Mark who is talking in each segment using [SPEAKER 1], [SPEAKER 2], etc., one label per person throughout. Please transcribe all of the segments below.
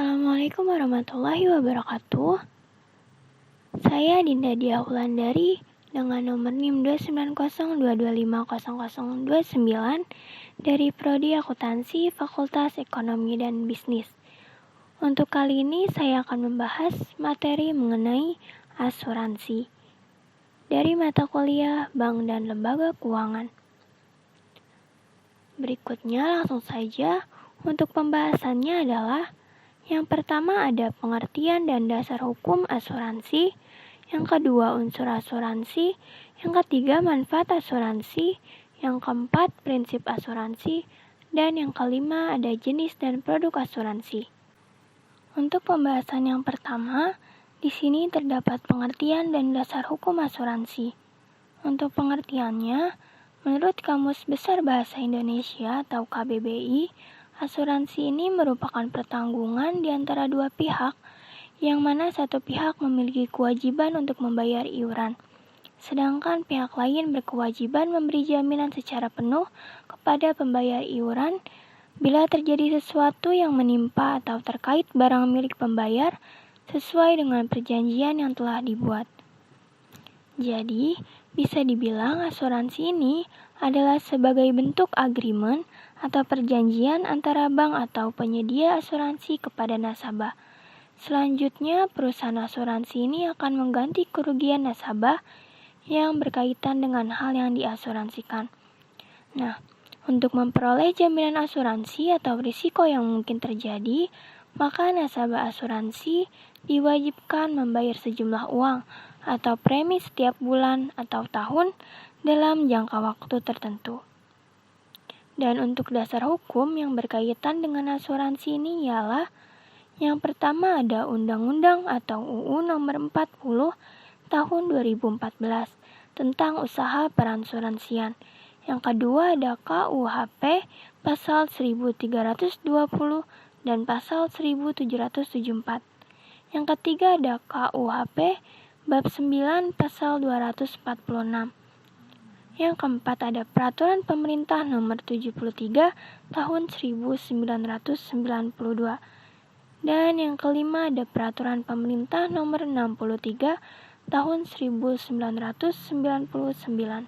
[SPEAKER 1] Assalamualaikum warahmatullahi wabarakatuh. Saya Dinda Dia Wulandari dengan nomor NIM 29022500029 dari Prodi Akuntansi Fakultas Ekonomi dan Bisnis. Untuk kali ini saya akan membahas materi mengenai asuransi dari mata kuliah Bank dan Lembaga Keuangan. Berikutnya langsung saja untuk pembahasannya adalah yang pertama ada pengertian dan dasar hukum asuransi, yang kedua unsur asuransi, yang ketiga manfaat asuransi, yang keempat prinsip asuransi, dan yang kelima ada jenis dan produk asuransi. Untuk pembahasan yang pertama, di sini terdapat pengertian dan dasar hukum asuransi. Untuk pengertiannya, menurut Kamus Besar Bahasa Indonesia atau KBBI, asuransi ini merupakan pertanggungan di antara dua pihak, yang mana satu pihak memiliki kewajiban untuk membayar iuran, sedangkan pihak lain berkewajiban memberi jaminan secara penuh kepada pembayar iuran bila terjadi sesuatu yang menimpa atau terkait barang milik pembayar sesuai dengan perjanjian yang telah dibuat. Jadi, bisa dibilang asuransi ini adalah sebagai bentuk agreement atau perjanjian antara bank atau penyedia asuransi kepada nasabah. Selanjutnya, perusahaan asuransi ini akan mengganti kerugian nasabah yang berkaitan dengan hal yang diasuransikan. Nah, untuk memperoleh jaminan asuransi atau risiko yang mungkin terjadi, maka nasabah asuransi diwajibkan membayar sejumlah uang atau premi setiap bulan atau tahun dalam jangka waktu tertentu. Dan untuk dasar hukum yang berkaitan dengan asuransi ini ialah yang pertama ada Undang-Undang atau UU Nomor 40 Tahun 2014 tentang usaha peransuransian. Yang kedua ada KUHP Pasal 1320 dan Pasal 1774. Yang ketiga ada KUHP Bab 9 Pasal 246. Yang keempat ada Peraturan Pemerintah Nomor 73 Tahun 1992. Dan yang kelima ada Peraturan Pemerintah Nomor 63 Tahun 1999.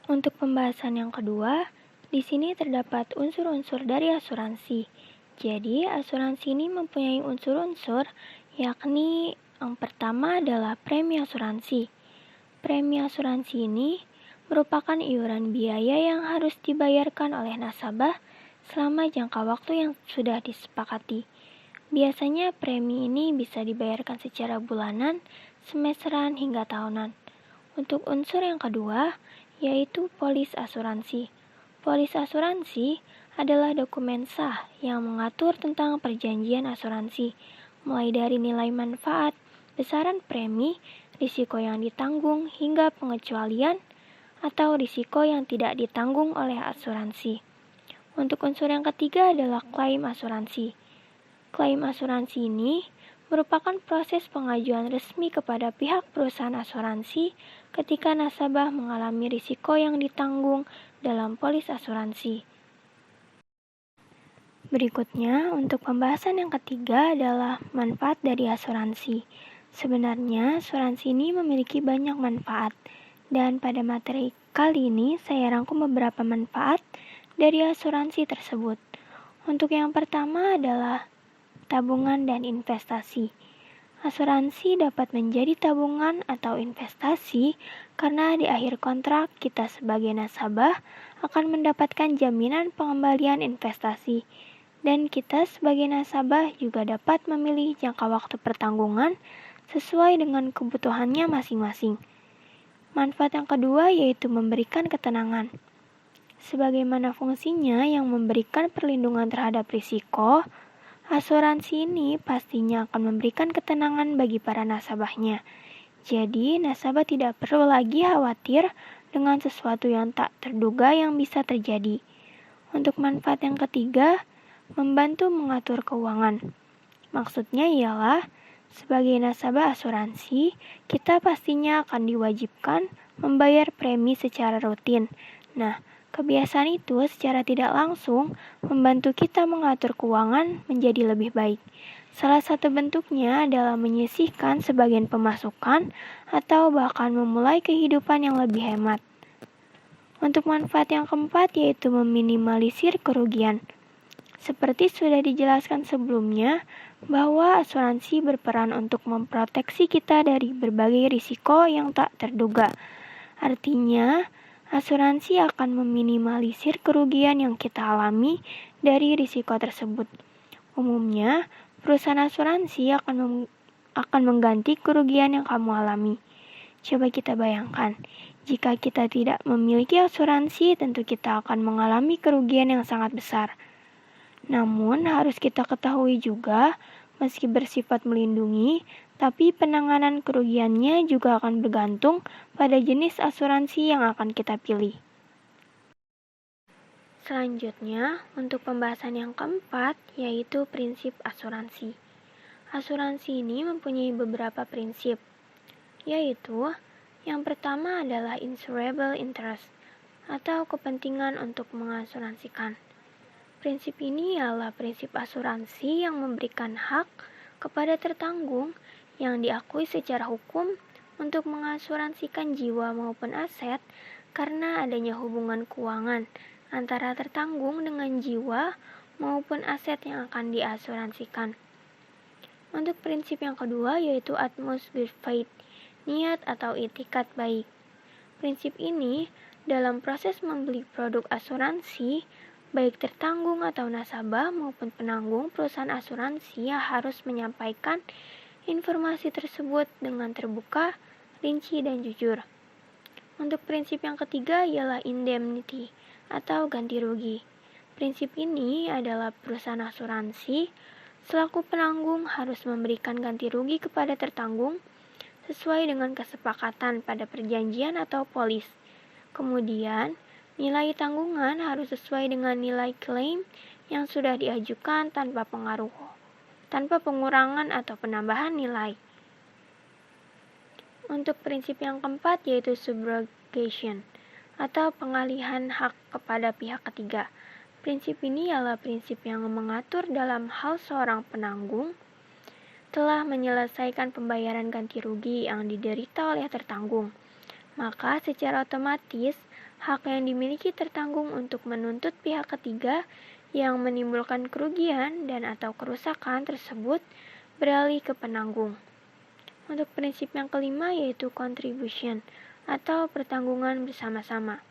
[SPEAKER 1] Untuk pembahasan yang kedua, di sini terdapat unsur-unsur dari asuransi. Jadi, asuransi ini mempunyai unsur-unsur, yakni yang pertama adalah premi asuransi. Premi asuransi ini merupakan iuran biaya yang harus dibayarkan oleh nasabah selama jangka waktu yang sudah disepakati. Biasanya premi ini bisa dibayarkan secara bulanan, semesteran, hingga tahunan. Untuk unsur yang kedua, yaitu polis asuransi. Polis asuransi adalah dokumen sah yang mengatur tentang perjanjian asuransi, mulai dari nilai manfaat, besaran premi, risiko yang ditanggung, hingga pengecualian atau risiko yang tidak ditanggung oleh asuransi. Untuk unsur yang ketiga adalah klaim asuransi. Klaim asuransi ini merupakan proses pengajuan resmi kepada pihak perusahaan asuransi ketika nasabah mengalami risiko yang ditanggung dalam polis asuransi. Berikutnya, untuk pembahasan yang ketiga adalah manfaat dari asuransi. Sebenarnya, asuransi ini memiliki banyak manfaat, dan pada materi kali ini saya rangkum beberapa manfaat dari asuransi tersebut. Untuk yang pertama adalah tabungan dan investasi. Asuransi dapat menjadi tabungan atau investasi karena di akhir kontrak kita sebagai nasabah akan mendapatkan jaminan pengembalian investasi, dan kita sebagai nasabah juga dapat memilih jangka waktu pertanggungan sesuai dengan kebutuhannya masing-masing. Manfaat yang kedua yaitu memberikan ketenangan. Sebagaimana fungsinya yang memberikan perlindungan terhadap risiko, asuransi ini pastinya akan memberikan ketenangan bagi para nasabahnya. Jadi, nasabah tidak perlu lagi khawatir dengan sesuatu yang tak terduga yang bisa terjadi. Untuk manfaat yang ketiga, membantu mengatur keuangan. Maksudnya ialah, sebagai nasabah asuransi, kita pastinya akan diwajibkan membayar premi secara rutin. Nah, Kebiasaan itu secara tidak langsung membantu kita mengatur keuangan menjadi lebih baik. Salah satu bentuknya adalah menyisihkan sebagian pemasukan atau bahkan memulai kehidupan yang lebih hemat. Untuk manfaat yang keempat yaitu meminimalisir kerugian. Seperti sudah dijelaskan sebelumnya, bahwa asuransi berperan untuk memproteksi kita dari berbagai risiko yang tak terduga. Artinya, asuransi akan meminimalisir kerugian yang kita alami dari risiko tersebut. Umumnya, perusahaan asuransi akan mengganti kerugian yang kamu alami. Coba kita bayangkan, jika kita tidak memiliki asuransi, tentu kita akan mengalami kerugian yang sangat besar. Namun, harus kita ketahui juga, meski bersifat melindungi, tapi penanganan kerugiannya juga akan bergantung pada jenis asuransi yang akan kita pilih. Selanjutnya, untuk pembahasan yang keempat, yaitu prinsip asuransi. Asuransi ini mempunyai beberapa prinsip, yaitu yang pertama adalah insurable interest, atau kepentingan untuk mengasuransikan. Prinsip ini adalah prinsip asuransi yang memberikan hak kepada tertanggung yang diakui secara hukum untuk mengasuransikan jiwa maupun aset karena adanya hubungan keuangan antara tertanggung dengan jiwa maupun aset yang akan diasuransikan. Untuk prinsip yang kedua yaitu utmost good faith, niat atau itikat baik. Prinsip ini dalam proses membeli produk asuransi, baik tertanggung atau nasabah maupun penanggung perusahaan asuransi harus menyampaikan informasi tersebut dengan terbuka, rinci, dan jujur. Untuk prinsip yang ketiga ialah indemnity atau ganti rugi. Prinsip ini adalah perusahaan asuransi selaku penanggung harus memberikan ganti rugi kepada tertanggung sesuai dengan kesepakatan pada perjanjian atau polis. Kemudian, nilai tanggungan harus sesuai dengan nilai klaim yang sudah diajukan tanpa pengurangan atau penambahan nilai. Untuk prinsip yang keempat yaitu subrogation atau pengalihan hak kepada pihak ketiga. Prinsip ini adalah prinsip yang mengatur dalam hal seorang penanggung telah menyelesaikan pembayaran ganti rugi yang diderita oleh tertanggung. Maka secara otomatis hak yang dimiliki tertanggung untuk menuntut pihak ketiga yang menimbulkan kerugian dan atau kerusakan tersebut beralih ke penanggung. Untuk prinsip yang kelima yaitu contribution atau pertanggungan bersama-sama.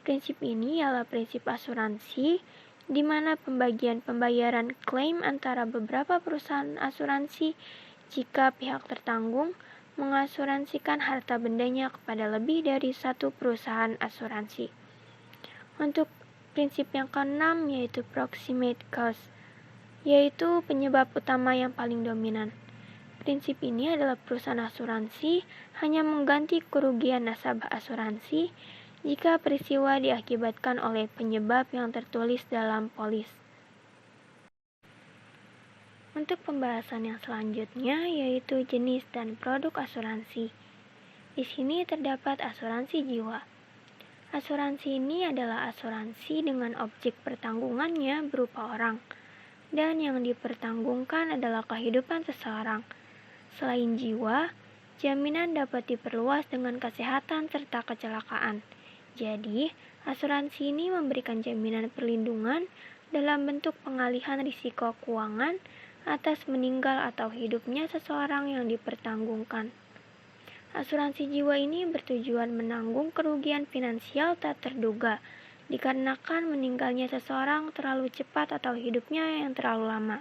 [SPEAKER 1] Prinsip ini adalah prinsip asuransi di mana pembagian pembayaran klaim antara beberapa perusahaan asuransi jika pihak tertanggung mengasuransikan harta bendanya kepada lebih dari satu perusahaan asuransi. Untuk prinsip yang keenam yaitu proximate cause, yaitu penyebab utama yang paling dominan. Prinsip ini adalah perusahaan asuransi hanya mengganti kerugian nasabah asuransi jika peristiwa diakibatkan oleh penyebab yang tertulis dalam polis. Untuk pembahasan yang selanjutnya yaitu jenis dan produk asuransi. Di sini terdapat asuransi jiwa. Asuransi ini adalah asuransi dengan objek pertanggungannya berupa orang, dan yang dipertanggungkan adalah kehidupan seseorang. Selain jiwa, jaminan dapat diperluas dengan kesehatan serta kecelakaan. Jadi, asuransi ini memberikan jaminan perlindungan dalam bentuk pengalihan risiko keuangan atas meninggal atau hidupnya seseorang yang dipertanggungkan. Asuransi jiwa ini bertujuan menanggung kerugian finansial tak terduga dikarenakan meninggalnya seseorang terlalu cepat atau hidupnya yang terlalu lama.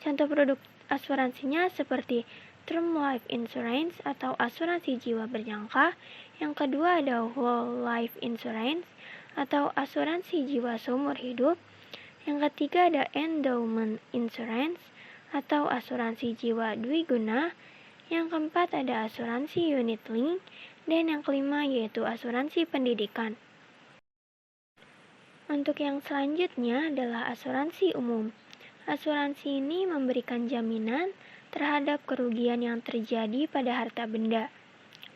[SPEAKER 1] Contoh produk asuransinya seperti term life insurance atau asuransi jiwa berjangka. Yang kedua ada whole life insurance atau asuransi jiwa seumur hidup. Yang ketiga ada endowment insurance atau asuransi jiwa dwiguna. Yang keempat ada asuransi unit link. Dan yang kelima yaitu asuransi pendidikan. Untuk yang selanjutnya adalah asuransi umum. Asuransi ini memberikan jaminan terhadap kerugian yang terjadi pada harta benda,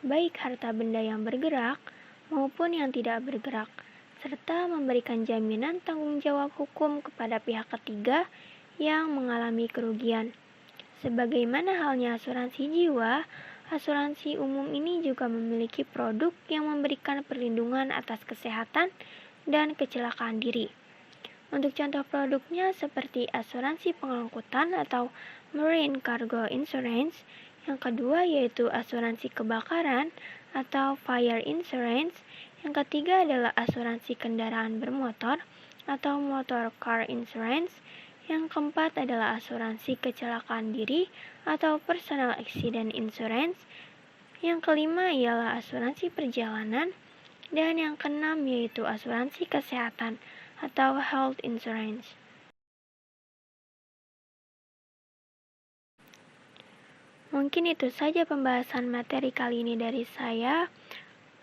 [SPEAKER 1] baik harta benda yang bergerak maupun yang tidak bergerak, serta memberikan jaminan tanggung jawab hukum kepada pihak ketiga yang mengalami kerugian. Sebagaimana halnya asuransi jiwa, asuransi umum ini juga memiliki produk yang memberikan perlindungan atas kesehatan dan kecelakaan diri. Untuk contoh produknya seperti asuransi pengangkutan atau Marine Cargo Insurance, yang kedua yaitu asuransi kebakaran atau Fire Insurance, yang ketiga adalah asuransi kendaraan bermotor atau Motor Car Insurance, yang keempat adalah asuransi kecelakaan diri atau Personal Accident Insurance, yang kelima ialah asuransi perjalanan, dan yang keenam yaitu asuransi kesehatan atau Health Insurance. Mungkin itu saja pembahasan materi kali ini dari saya.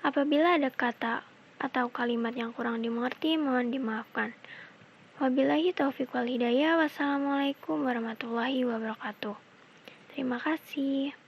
[SPEAKER 1] Apabila ada kata atau kalimat yang kurang dimengerti, mohon dimaafkan. Wabillahi taufiq wal hidayah. Wassalamualaikum warahmatullahi wabarakatuh. Terima kasih.